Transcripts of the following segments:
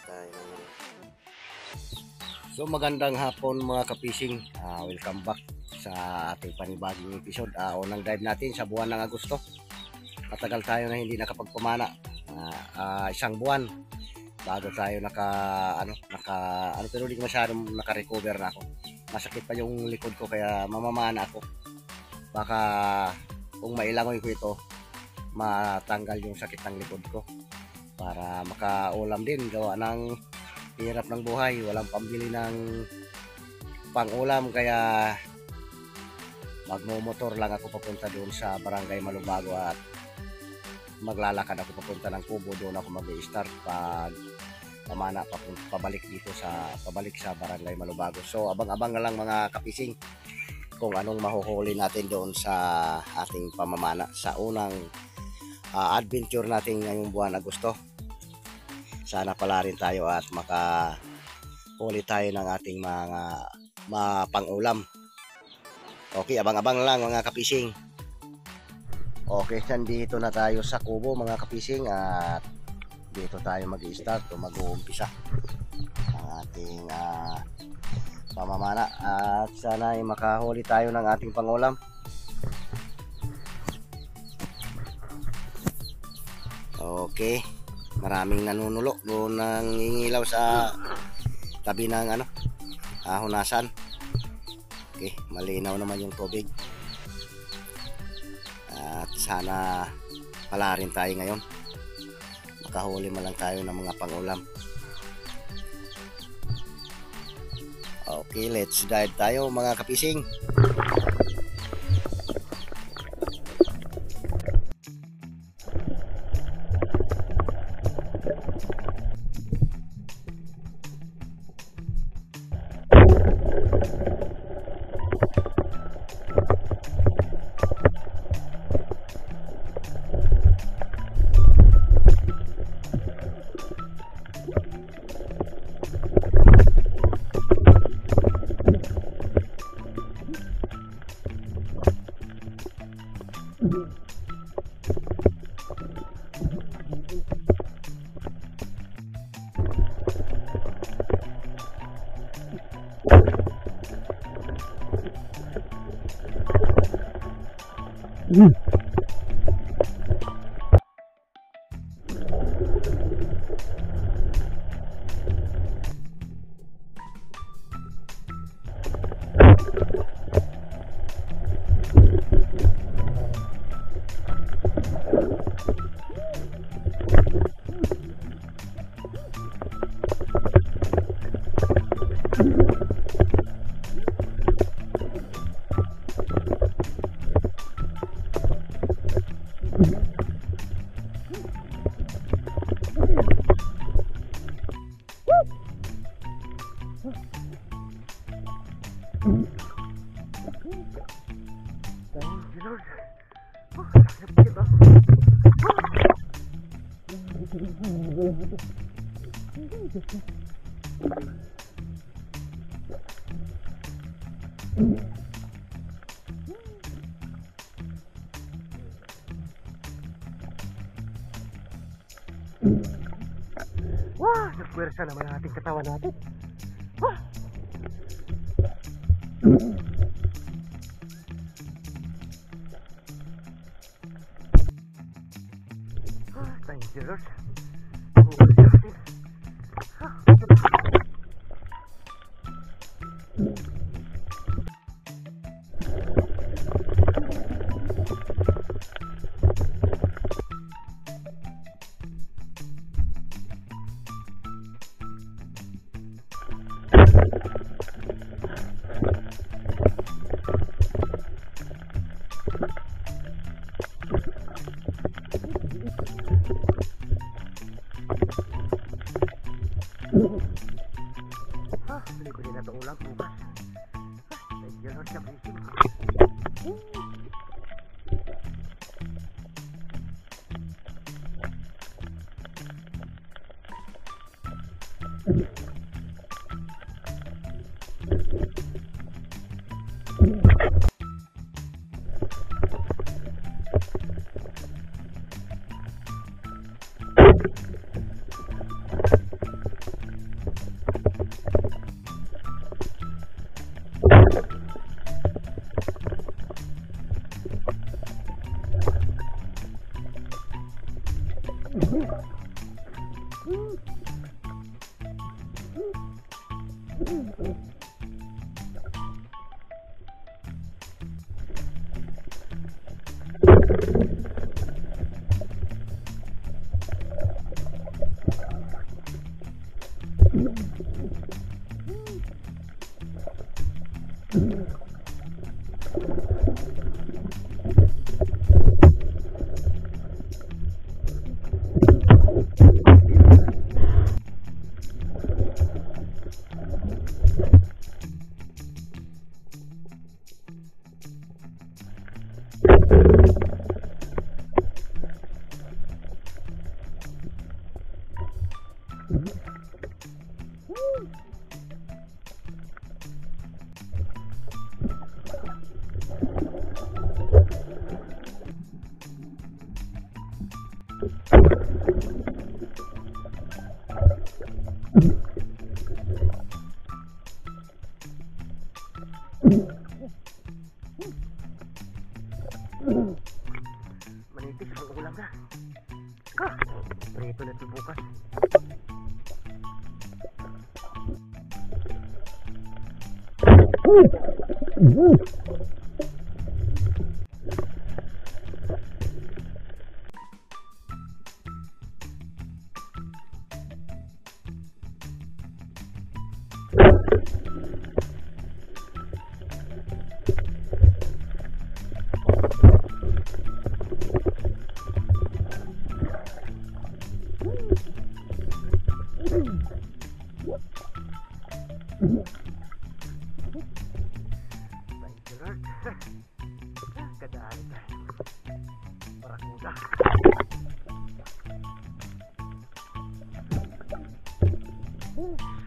tayo. So magandang hapon mga kapising, welcome back sa ating panibagong episode. Unang dive natin sa buwan ng Agosto. Matagal tayo na hindi nakapagpamana, isang buwan bago tayo pero hindi masyadong naka-recover na ako. Masakit pa yung likod ko kaya mamamana ako. Baka kung mailangoy ko ito, matanggal yung sakit ng likod ko para makaulam din. Gawa ng hirap ng buhay, walang pambili ng pang-ulam, kaya magmomotor lang ako papunta doon sa Barangay Malubago at maglalakad ako papunta ng Kubo. Doon ako mag-i-start pag pamana pabalik sa Barangay Malubago. So abang-abang na lang mga kapising kung anong mahuhuli natin doon sa ating pamamana sa unang adventure natin ngayong buwan Agosto. Sana pala rin tayo at makahuli tayo ng ating mga pang-ulam. Okay, abang-abang lang mga kapising. Okay, nandito na tayo sa Kubo mga kapising at dito tayo mag-i-start o mag-uumpisa ang ating pamamana at sana ay makahuli tayo ng ating pang-ulam. Okay, maraming nanunulo doon, nangingilaw sa tabi ng hunasan. Okay, malinaw naman yung tubig at sana pala rin tayo ngayon, makahuli man lang tayo ng mga pang-ulam. Okay, let's dive tayo mga kapising. Wah, nagpuwersa naman ang ating katawan natin. Wah! Thank you, Lord. Bili ko din na itong ulam bukas. Thank you, Lord, sa blessing. Manipis ang ulam na. Prito na ito bukas. Thank you, Lord. Kadaan tayo. Barakuda.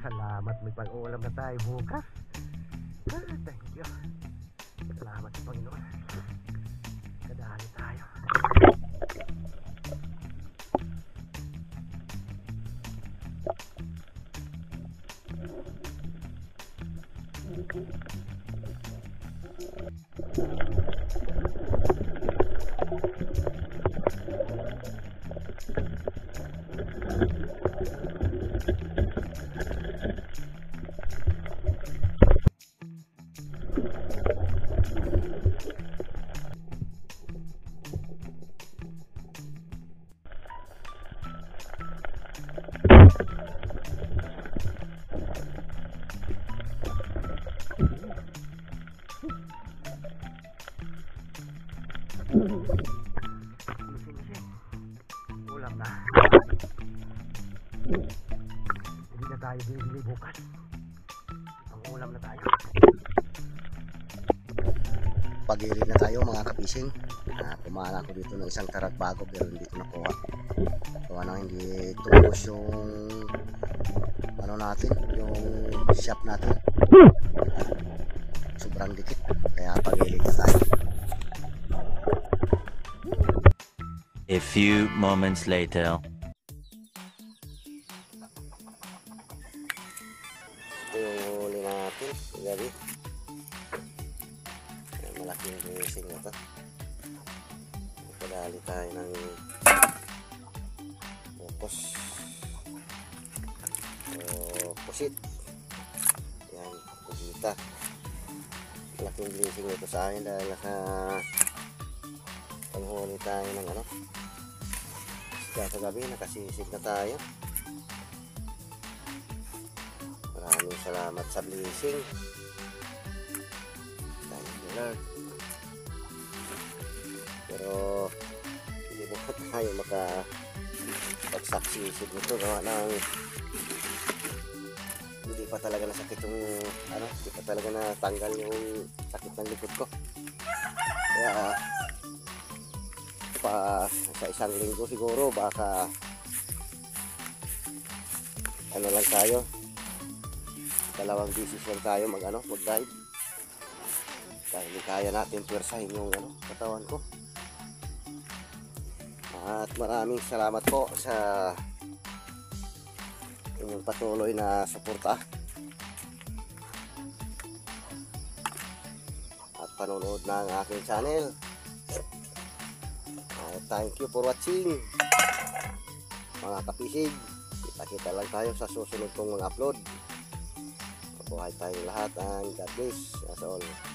Salamat, may pang-ulam na tayo bukas. Thank you. Salamat sa Panginoon. Kadaan tayo. Ulam na. Hindi na tayo bibili bukas. Ang ulam na tayo. Pag-irid na tayo mga kapising. Kumahan ako dito ng isang tarat bago pero hindi ko nakuha. Kuha nang hindi tubos yung ano natin, yung shop natin. Sobrang dikit. Kaya pag-irid na tayo. A few moments later. Ito yung huli natin, gabi. Malaking buwising na ito. Padali tayo ng focus. O pusit. Yan, pusita. Malaking buwising ito sa akin dahil panghuli tayo ng ano. Kaya sa gabi nakasisig na tayo. Maraming salamat sa blessing. Thank you, Lord. Pero hindi na tayo makapagsaksisig nito gawa ng hindi pa talaga nasakit yung ano, hindi pa talaga natanggal yung sakit ng likod ko. Kaya pa sa isang linggo siguro baka ano lang tayo, 2 beses lang tayo mag-dive dahil kaya natin pwersahin yung katawan ko. At maraming salamat po sa inyong patuloy na suporta at panonood ng aking channel. Thank you for watching. mga kapisig. Kita-kita lang tayo sa susunod kong mga upload. Mabuhay tayong lahat and God bless. That's all.